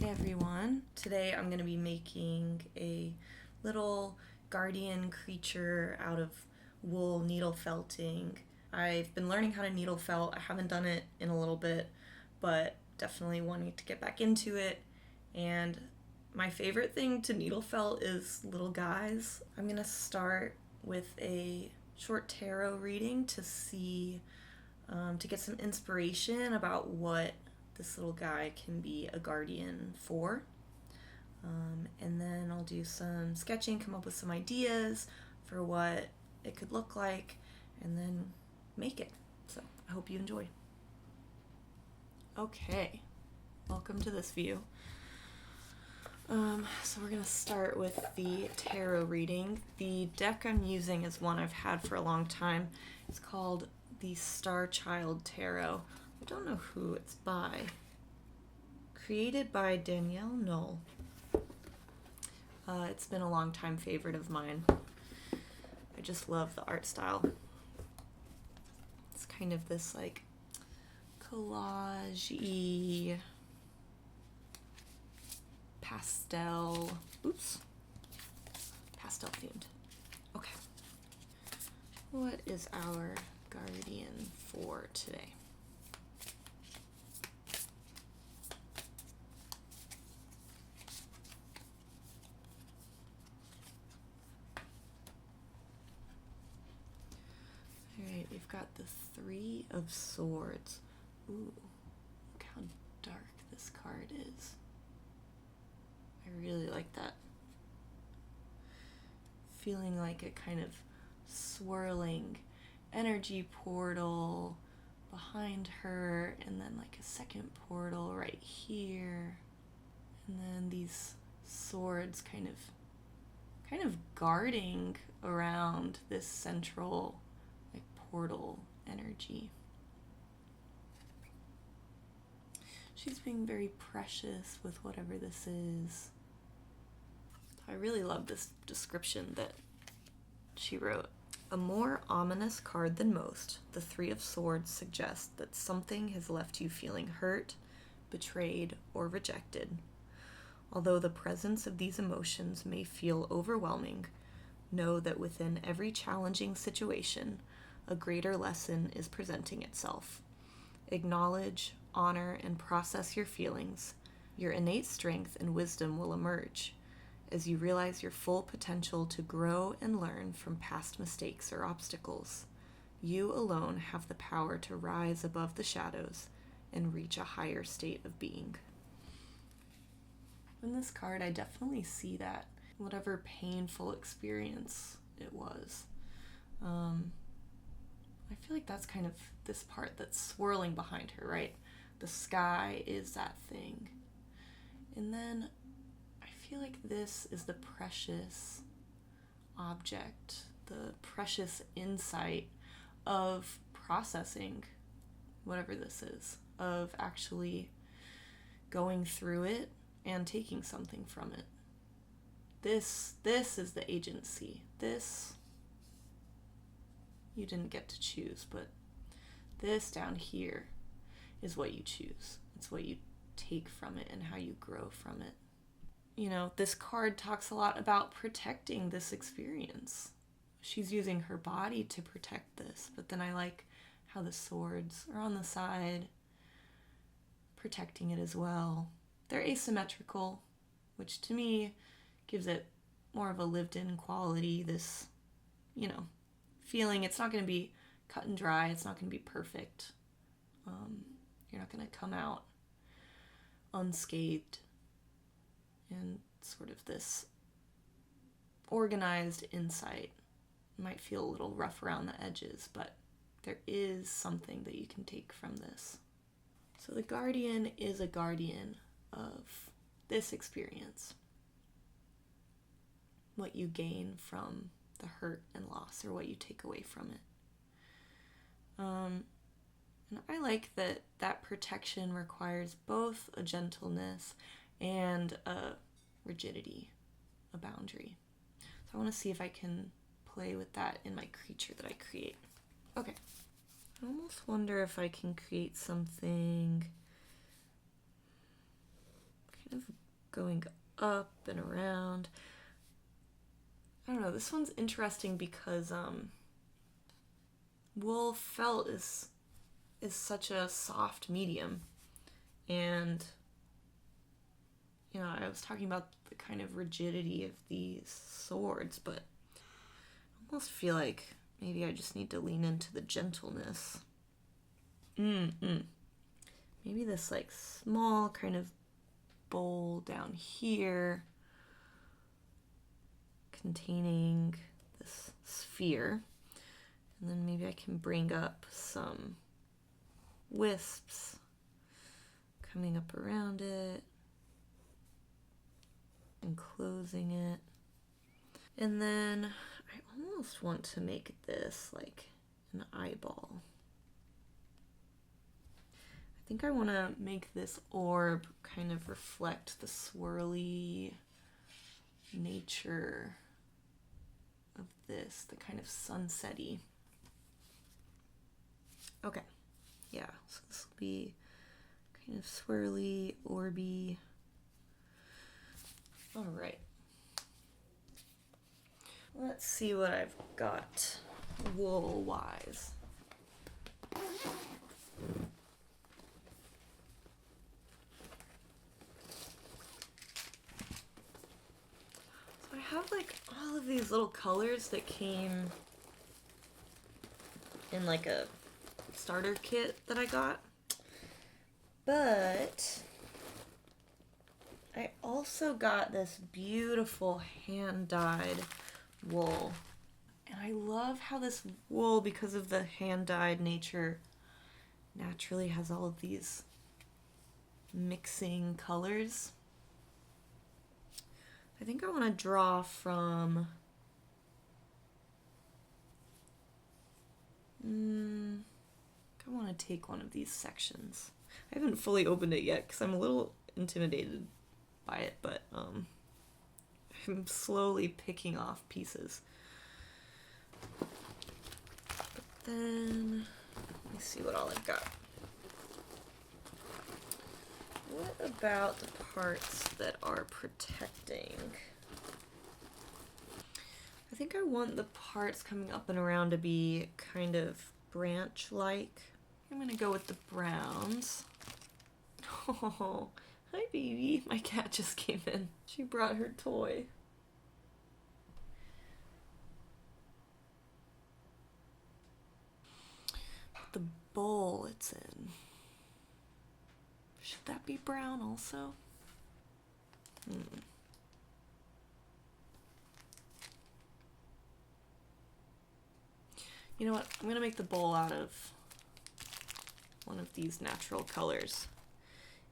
Hey everyone, today I'm going to be making a little guardian creature out of wool needle felting. I've been learning how to needle felt. I haven't done it in a little bit, but definitely wanting to get back into it. And my favorite thing to needle felt is little guys. I'm going to start with a short tarot reading to see, to get some inspiration about what this little guy can be a guardian for. And then I'll do some sketching, come up with some ideas for what it could look like, and then make it. So I hope you enjoy. Okay, welcome to this view. So we're going to start with the tarot reading. The deck I'm using is one I've had for a long time. It's called the Star Child Tarot. I don't know who it's by. Created by Danielle Knoll. It's been a long time favorite of mine. I just love the art style. It's kind of this like collage-y pastel themed. Okay. What is our guardian for today? Alright, we've got the Three of Swords. Ooh, look how dark this card is. I really like that. Feeling like a kind of swirling energy portal behind her, and then like a second portal right here, and then these swords kind of guarding around this central like portal energy. She's being very precious with whatever this is. I really love this description that she wrote. A more ominous card than most, the Three of Swords suggests that something has left you feeling hurt, betrayed, or rejected. Although the presence of these emotions may feel overwhelming, know that within every challenging situation, a greater lesson is presenting itself. Acknowledge, honor, and process your feelings. Your innate strength and wisdom will emerge as you realize your full potential to grow and learn from past mistakes or obstacles. You alone have the power to rise above the shadows and reach a higher state of being. In this card, I definitely see that, whatever painful experience it was. I feel like that's kind of this part that's swirling behind her, right? The sky is that thing. And then I feel like this is the precious object, the precious insight of processing whatever this is, of actually going through it and taking something from it. This is the agency. This you didn't get to choose, but this down here is what you choose. It's what you take from it and how you grow from it. You know, this card talks a lot about protecting this experience. She's using her body to protect this, but then I like how the swords are on the side, protecting it as well. They're asymmetrical, which to me gives it more of a lived-in quality, this, feeling. It's not going to be cut and dry. It's not going to be perfect. You're not going to come out unscathed. And sort of this organized insight might feel a little rough around the edges, but there is something that you can take from this. So the guardian is a guardian of this experience. What you gain from the hurt and loss, or what you take away from it. And I like that protection requires both a gentleness and a rigidity, a boundary. So I want to see if I can play with that in my creature that I create. Okay. I almost wonder if I can create something kind of going up and around. I don't know, this one's interesting because wool felt is such a soft medium, and you know, I was talking about the kind of rigidity of these swords, but I almost feel like maybe I just need to lean into the gentleness. Maybe this like small kind of bowl down here containing this sphere, and then maybe I can bring up some wisps coming up around it, enclosing it. And then I almost want to make this like an eyeball. I think I want to make this orb kind of reflect the swirly nature of this, the kind of sunset-y. Okay, yeah, so this will be kind of swirly, orby. All right. Let's see what I've got wool-wise. So I have like all of these little colors that came in like a starter kit that I got. But I also got this beautiful hand-dyed wool. And I love how this wool, because of the hand-dyed nature, naturally has all of these mixing colors. I think I want to draw from I want to take one of these sections. I haven't fully opened it yet because I'm a little intimidated by it, but I'm slowly picking off pieces. But then, let me see what all I've got. What about the parts that are protecting? I think I want the parts coming up and around to be kind of branch-like. I'm gonna go with the browns. Oh, hi baby. My cat just came in. She brought her toy. The bowl it's in. Should that be brown also? You know what? I'm gonna make the bowl out of one of these natural colors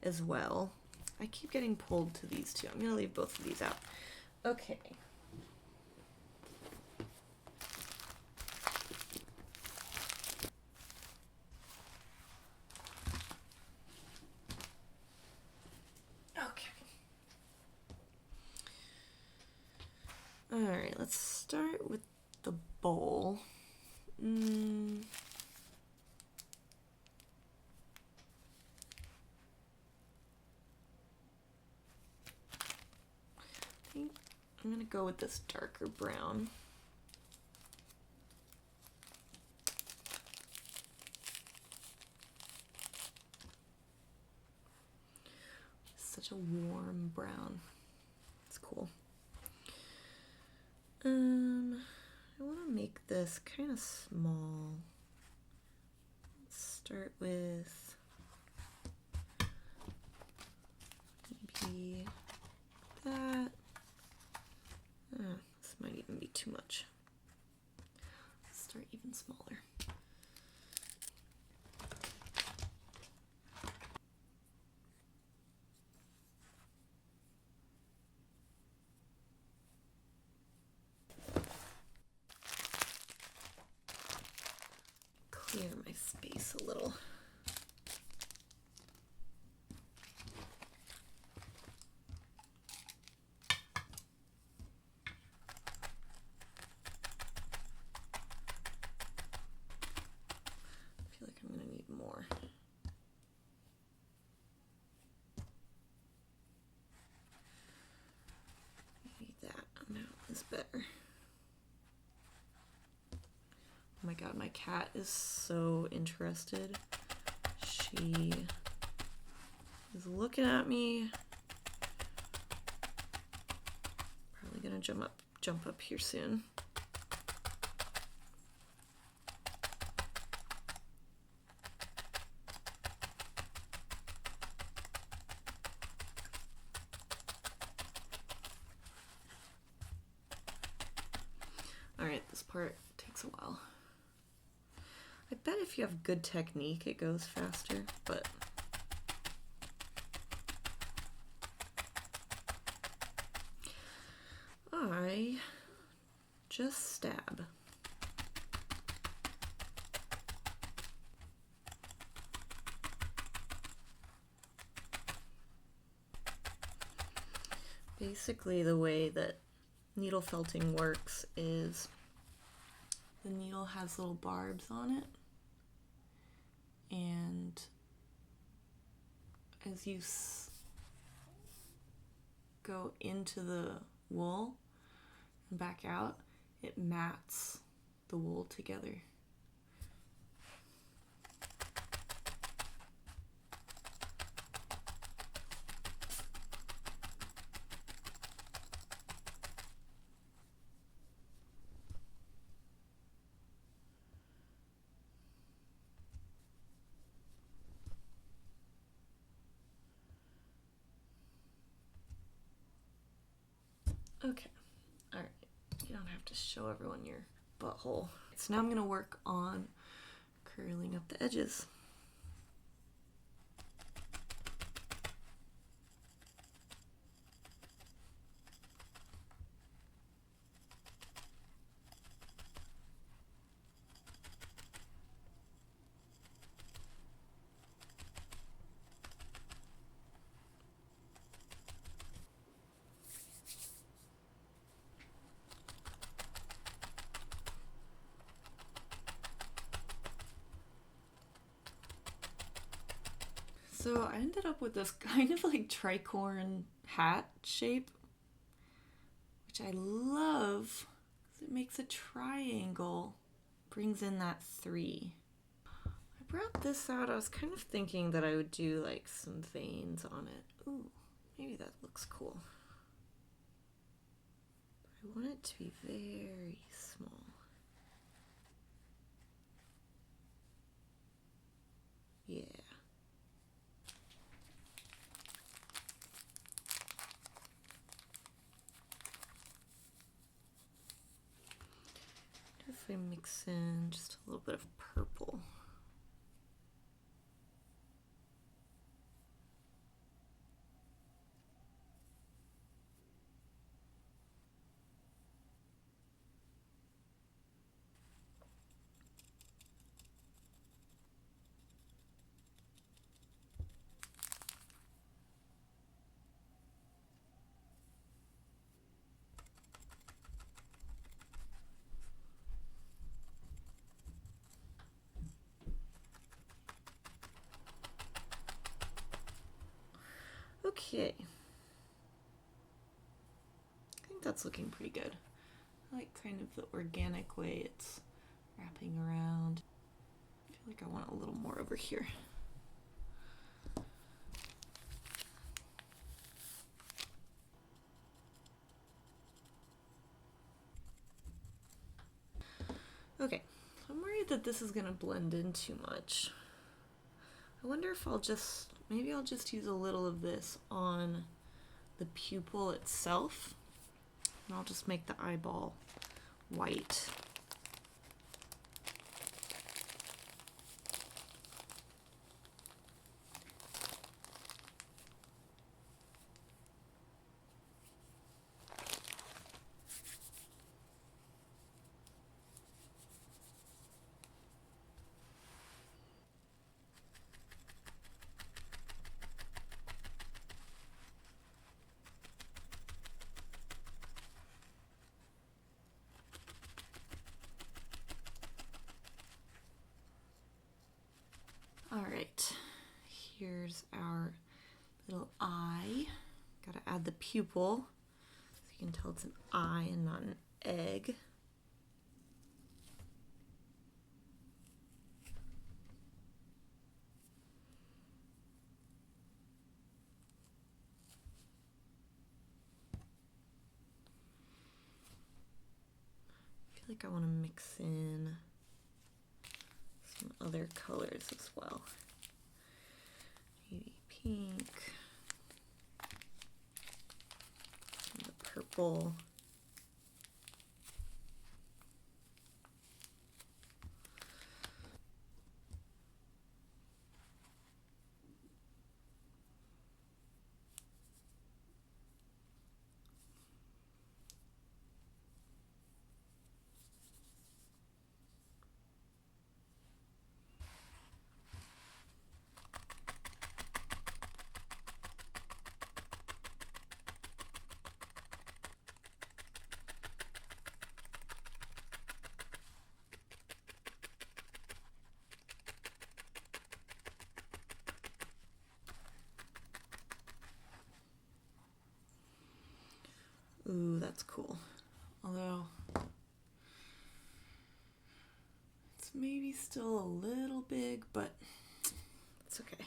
as well. I keep getting pulled to these two. I'm gonna leave both of these out. Okay. Alright, let's start with the bowl. I think I'm gonna go with this darker brown. Such a warm brown. It's cool. I want to make this kind of small. Let's start with maybe that. This might even be too much. Let's start even smaller. Clear my space a little. I feel like I'm gonna need more. is better. Oh my god, my cat is so interested. She is looking at me. Probably gonna jump up here soon. Alright, this part takes a while. I bet if you have good technique, it goes faster, but I just stab. Basically, the way that needle felting works is the needle has little barbs on it, and as you go into the wool and back out, it mats the wool together. Okay, all right, you don't have to show everyone your butthole. So now I'm gonna work on curling up the edges. So I ended up with this kind of like tricorn hat shape, which I love because it makes a triangle, brings in that 3. I brought this out. I was kind of thinking that I would do like some veins on it. Ooh, maybe that looks cool. But I want it to be very small. Yeah. If I mix in just a little bit of purple. Okay. I think that's looking pretty good. I like kind of the organic way it's wrapping around. I feel like I want a little more over here. Okay, I'm worried that this is gonna blend in too much. I wonder if maybe I'll just use a little of this on the pupil itself, and I'll just make the eyeball white. Alright, here's our little eye. Gotta add the pupil. You can tell it's an eye and not an egg. I feel like I want to mix in some other colors as well. Maybe pink, and the purple. Ooh, that's cool. Although it's maybe still a little big, but it's okay.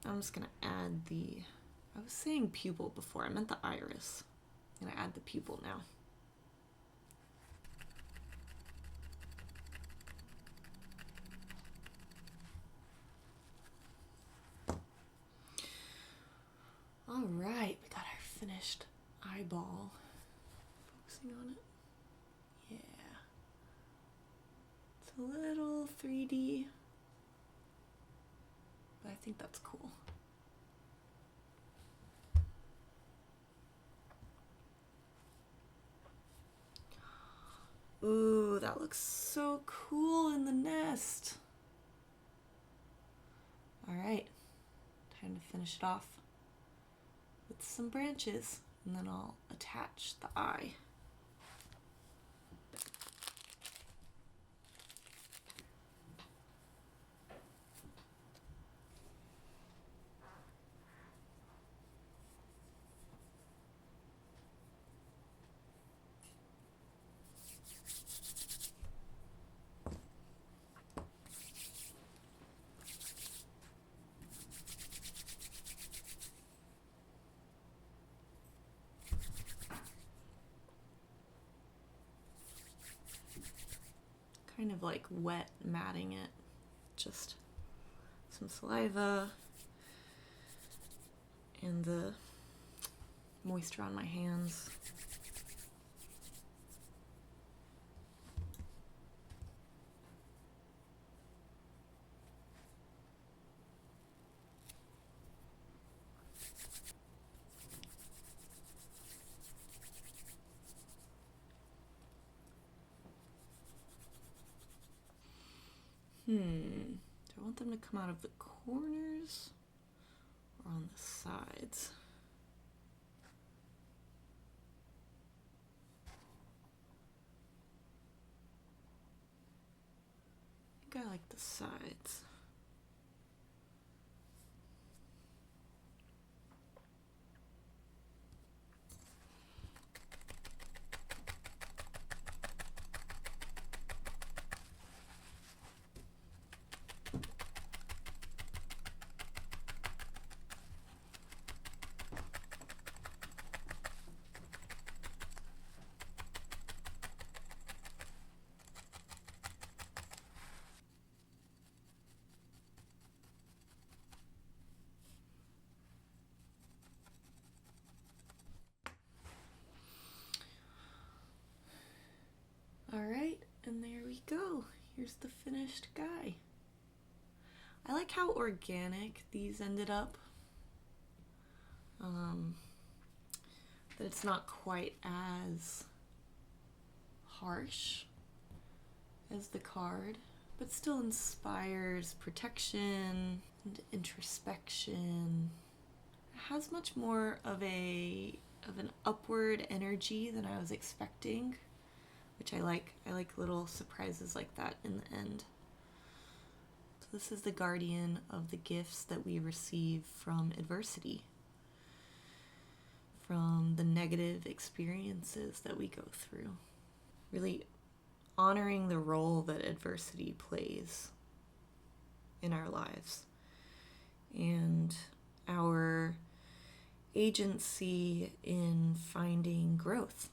I'm just gonna add I was saying pupil before, I meant the iris. I'm gonna add the pupil now. All right, we got our finished eyeball. Focusing on it. Yeah. It's a little 3D, but I think that's cool. Ooh, that looks so cool in the nest. All right, time to finish it off with some branches, and then I'll attach the eye. Kind of like wet matting it, just some saliva and the moisture on my hands. Do I want them to come out of the corners or on the sides? I think I like the sides. Alright, and there we go. Here's the finished guy. I like how organic these ended up. That it's not quite as harsh as the card. but still inspires protection and introspection. It has much more of an upward energy than I was expecting, which I like. I like little surprises like that in the end. So this is the guardian of the gifts that we receive from adversity, from the negative experiences that we go through. Really honoring the role that adversity plays in our lives and our agency in finding growth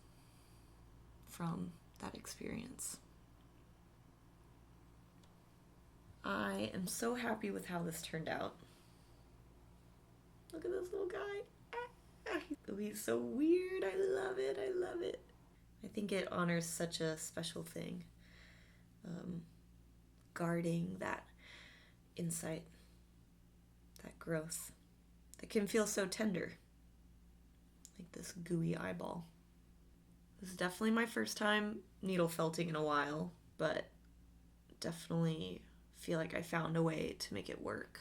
from that experience. I am so happy with how this turned out. Look at this little guy. He's so weird. I love it. I love it. I think it honors such a special thing. Guarding that insight, that growth that can feel so tender, like this gooey eyeball. This is definitely my first time needle felting in a while, but definitely feel like I found a way to make it work.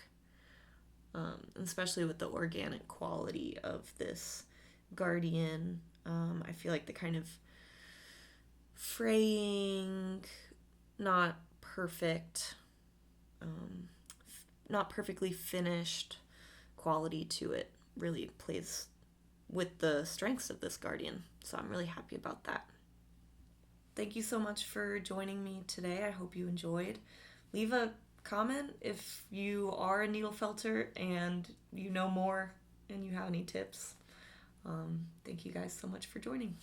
Especially with the organic quality of this guardian. I feel like the kind of fraying, not perfect, not perfectly finished quality to it really plays with the strengths of this guardian. So I'm really happy about that. Thank you so much for joining me today. I hope you enjoyed. Leave a comment if you are a needle felter and you know more and you have any tips. Thank you guys so much for joining.